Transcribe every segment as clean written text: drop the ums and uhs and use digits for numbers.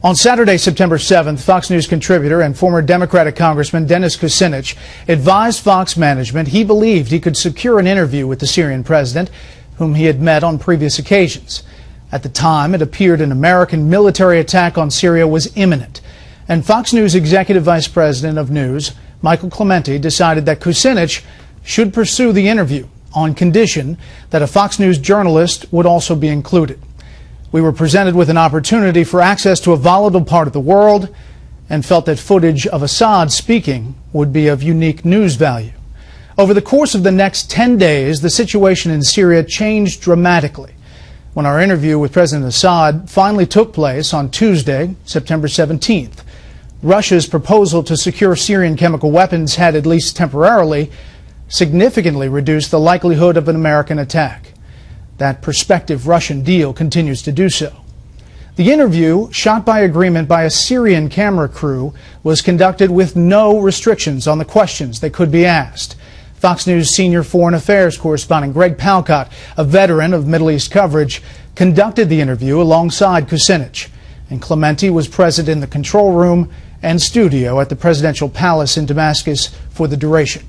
On Saturday, September 7th, Fox News contributor and former Democratic Congressman Dennis Kucinich advised Fox management he believed he could secure an interview with the Syrian president, whom he had met on previous occasions. At the time, it appeared an American military attack on Syria was imminent, and Fox News Executive Vice President of News, Michael Clementi, decided that Kucinich should pursue the interview on condition that a Fox News journalist would also be included. We were presented with an opportunity for access to a volatile part of the world and felt that footage of Assad speaking would be of unique news value. Over the course of the next 10 days, the situation in Syria changed dramatically. When our interview with President Assad finally took place on Tuesday, September 17th, Russia's proposal to secure Syrian chemical weapons had, at least temporarily, significantly reduced the likelihood of an American attack. That prospective Russian deal continues to do so. The interview, shot by agreement by a Syrian camera crew, was conducted with no restrictions on the questions that could be asked. Fox News senior foreign affairs correspondent Greg Palkot, a veteran of Middle East coverage, conducted the interview alongside Kucinich, and Clementi was present in the control room and studio at the presidential palace in Damascus for the duration.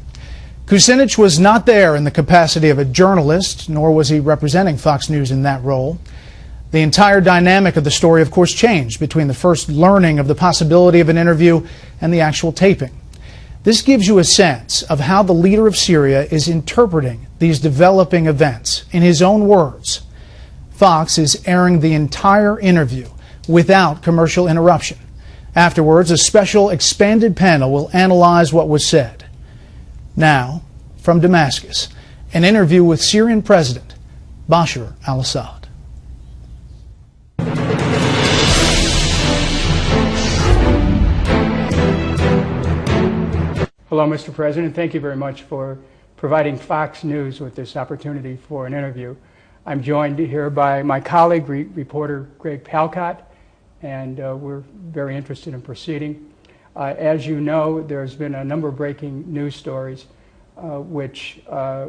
Kucinich was not there in the capacity of a journalist, nor was he representing Fox News in that role. The entire dynamic of the story, of course, changed between the first learning of the possibility of an interview and the actual taping. This gives you a sense of how the leader of Syria is interpreting these developing events. In his own words, Fox is airing the entire interview without commercial interruption. Afterwards, a special expanded panel will analyze what was said. Now, from Damascus, an interview with Syrian President Bashar al-Assad. Hello, Mr. President. Thank you very much for providing Fox News with this opportunity for an interview. I'm joined here by my colleague, reporter Greg Palkot, and we're very interested in proceeding. As you know, there's been a number of breaking news stories which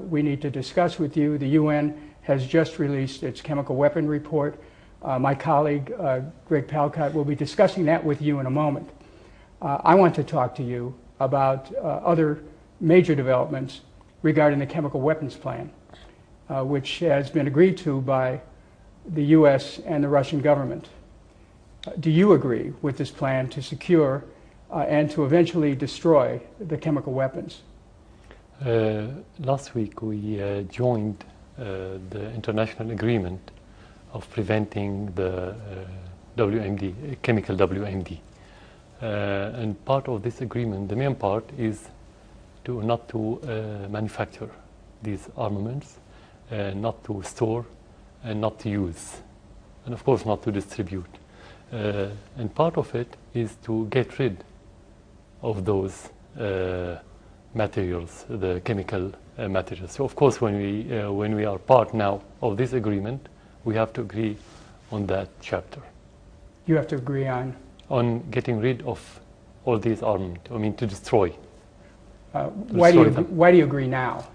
we need to discuss with you. The UN has just released its chemical weapon report. My colleague, Greg Palkot, will be discussing that with you in a moment. I want to talk to you about other major developments regarding the chemical weapons plan, which has been agreed to by the US and the Russian government. Do you agree with this plan to secure and to eventually destroy the chemical weapons? Last week we joined the international agreement of preventing the WMD, chemical WMD. And part of this agreement, the main part, is not to manufacture these armaments, not to store and not to use, and of course not to distribute. And part of it is to get rid of those materials, the chemical materials. So of course when we are part now of this agreement, we have to agree on that chapter. You have to agree on getting rid of all these armament, I mean to destroy. Why do you agree now?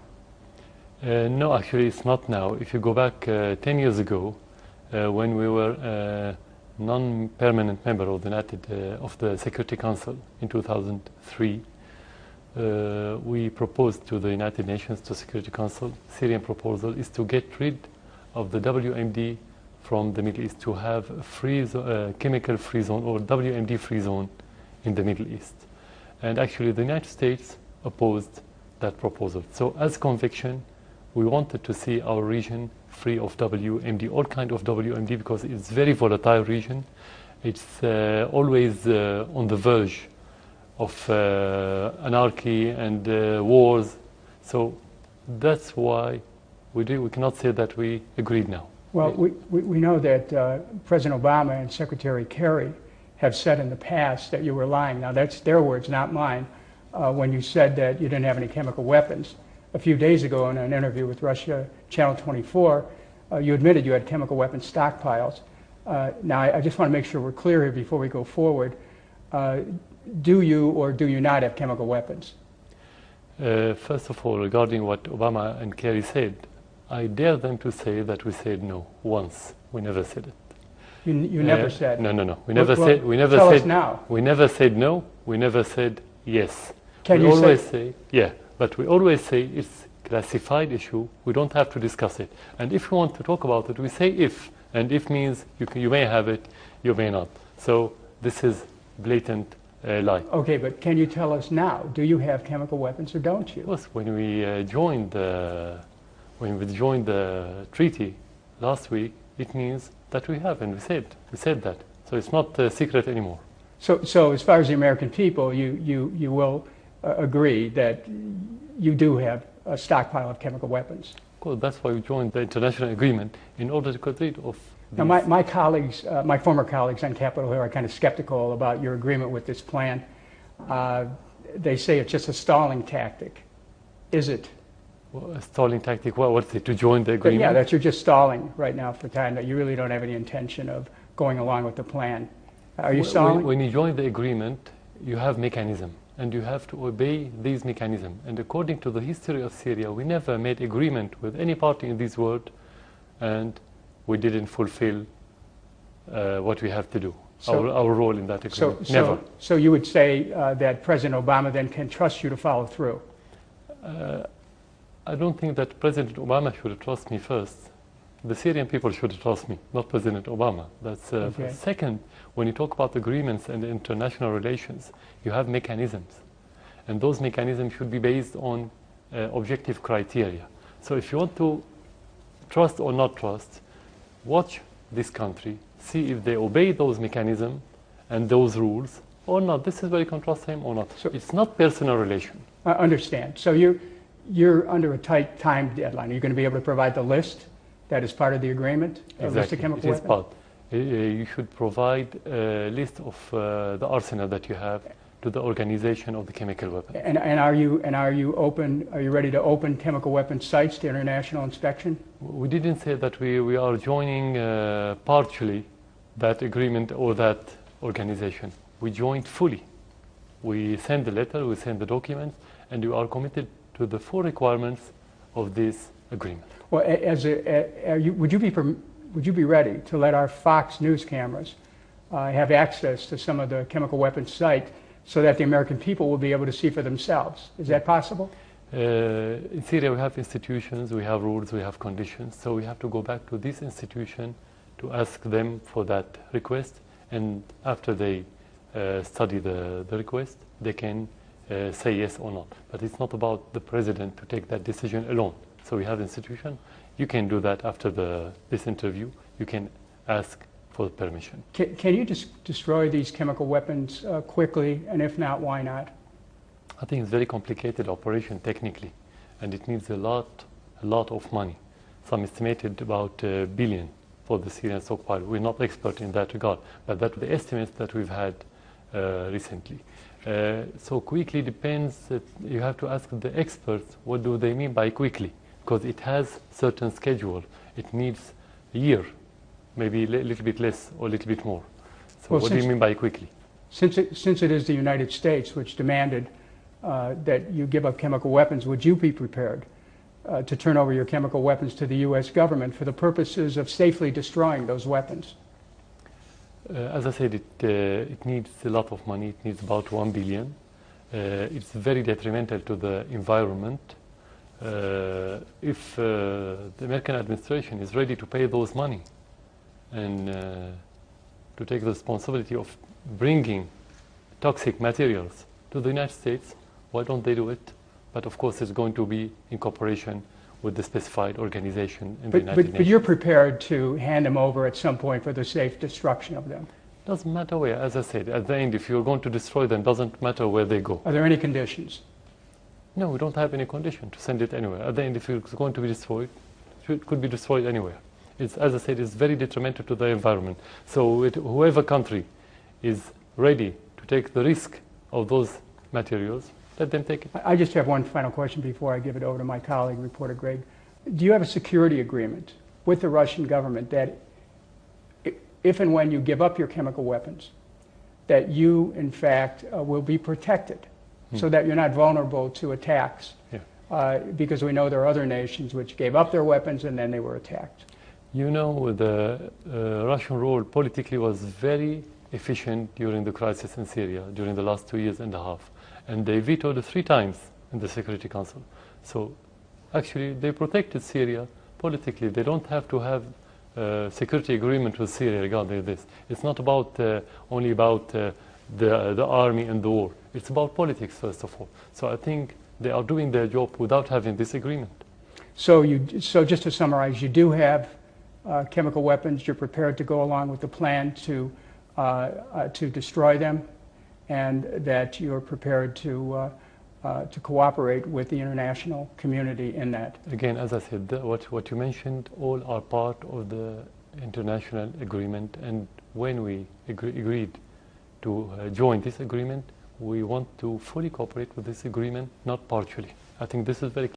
No, actually it's not now. If you go back 10 years ago, when we were non-permanent member of the Security Council in 2003, we proposed to the United Nations, to Security Council, Syrian proposal is to get rid of the WMD from the Middle East, to have a chemical free zone or WMD free zone in the Middle East. And actually the United States opposed that proposal. So as conviction, we wanted to see our region free of WMD, all kind of WMD, because it's a very volatile region. It's always on the verge of anarchy and wars. So that's why we cannot say that we agreed now. Well, we know that President Obama and Secretary Kerry have said in the past that you were lying. Now that's their words, not mine, when you said that you didn't have any chemical weapons. A few days ago in an interview with Russia, Channel 24, you admitted you had chemical weapons stockpiles. Now I just want to make sure we're clear here before we go forward. Do you or do you not have chemical weapons? First of all, regarding what Obama and Kerry said, I dare them to say that we said no once. We never said it. You never said. No. We never Well, said. We never tell said. us now. We never said no. We never said yes. Can we you always say yeah, but we always say it's classified issue. We don't have to discuss it. And if we want to talk about it, we say if. And if means you may have it, you may not. So this is blatant lie. Okay, but can you tell us now? Do you have chemical weapons or don't you? Of course, when we joined the treaty last week, it means that we have, and we said that. So it's not a secret anymore. So as far as the American people, you will agree that you do have a stockpile of chemical weapons. Of course, that's why we joined the international agreement in order to get rid of. Now, my colleagues, my former colleagues on Capitol Hill are kind of skeptical about your agreement with this plan. They say it's just a stalling tactic. Is it? Well, a stalling tactic? What's it? To join the agreement? Yeah, that you're just stalling right now for time, that you really don't have any intention of going along with the plan. Are you stalling? When you join the agreement, you have mechanism, and you have to obey these mechanisms. And according to the history of Syria, we never made agreement with any party in this world, and we didn't fulfill what we have to do, our role in that agreement. Never. So you would say that President Obama then can trust you to follow through? I don't think that President Obama should trust me first. The Syrian people should trust me, not President Obama. That's okay. Second, when you talk about agreements and international relations, you have mechanisms. And those mechanisms should be based on objective criteria. So if you want to trust or not trust, watch this country, see if they obey those mechanisms and those rules or not. This is where you can trust him or not. So it's not personal relation. I understand. So you're under a tight time deadline. Are you going to be able to provide the list that is part of the agreement? Exactly. A list of chemical weapons? It is part. You should provide a list of the arsenal that you have to the organization of the chemical weapons. And are you open? Are you ready to open chemical weapons sites to international inspection? We didn't say that we are joining partially that agreement or that organization. We joined fully. We sent the letter, we sent the documents, and we are committed to the full requirements of this agreement. Well, would you be ready to let our Fox News cameras have access to some of the chemical weapons sites so that the American people will be able to see for themselves? Is that possible? In Syria, we have institutions, we have rules, we have conditions. So we have to go back to this institution to ask them for that request. And after they study the request, they can say yes or not. But it's not about the president to take that decision alone. So we have institution. You can do that after this interview. You can ask for permission. Can you just destroy these chemical weapons quickly? And if not, why not? I think it's a very complicated operation technically, and it needs a lot of money. Some estimated about $1 billion for the Syrian stockpile. We're not expert in that regard, but that's the estimates that we've had recently. So quickly depends. You have to ask the experts what do they mean by quickly, because it has certain schedule. It needs a year, maybe a little bit less or a little bit more. So well, what do you mean by quickly? Since it is the United States which demanded that you give up chemical weapons, would you be prepared to turn over your chemical weapons to the U.S. government for the purposes of safely destroying those weapons? As I said, it needs a lot of money. It needs about $1 billion. It's very detrimental to the environment. If the American administration is ready to pay those money and to take the responsibility of bringing toxic materials to the United States, why don't they do it? But of course, it's going to be in cooperation with the specified organization in the United Nations. But you're prepared to hand them over at some point for the safe destruction of them? Doesn't matter where. As I said, at the end, if you're going to destroy them, doesn't matter where they go. Are there any conditions? No, we don't have any condition to send it anywhere. At the end, if it's going to be destroyed, it could be destroyed anywhere. It's, as I said, it's very detrimental to the environment. So whoever country is ready to take the risk of those materials, let them take it. I just have one final question before I give it over to my colleague, reporter Greg. Do you have a security agreement with the Russian government that if and when you give up your chemical weapons, that you, in fact, will be protected so that you're not vulnerable to attacks? Yeah. Because we know there are other nations which gave up their weapons and then they were attacked. You know, the Russian role politically was very efficient during the crisis in Syria, during the last 2 years and a half. And they vetoed 3 times in the Security Council. So actually, they protected Syria politically. They don't have to have a security agreement with Syria regarding this. It's not about only about the army and the war. It's about politics, first of all. So I think they are doing their job without having this agreement. So just to summarize, you do have chemical weapons. You're prepared to go along with the plan to destroy them, and that you're prepared to cooperate with the international community in that. Again, as I said, what you mentioned, all are part of the international agreement, and when we agreed to join this agreement, we want to fully cooperate with this agreement, not partially. I think this is very clear.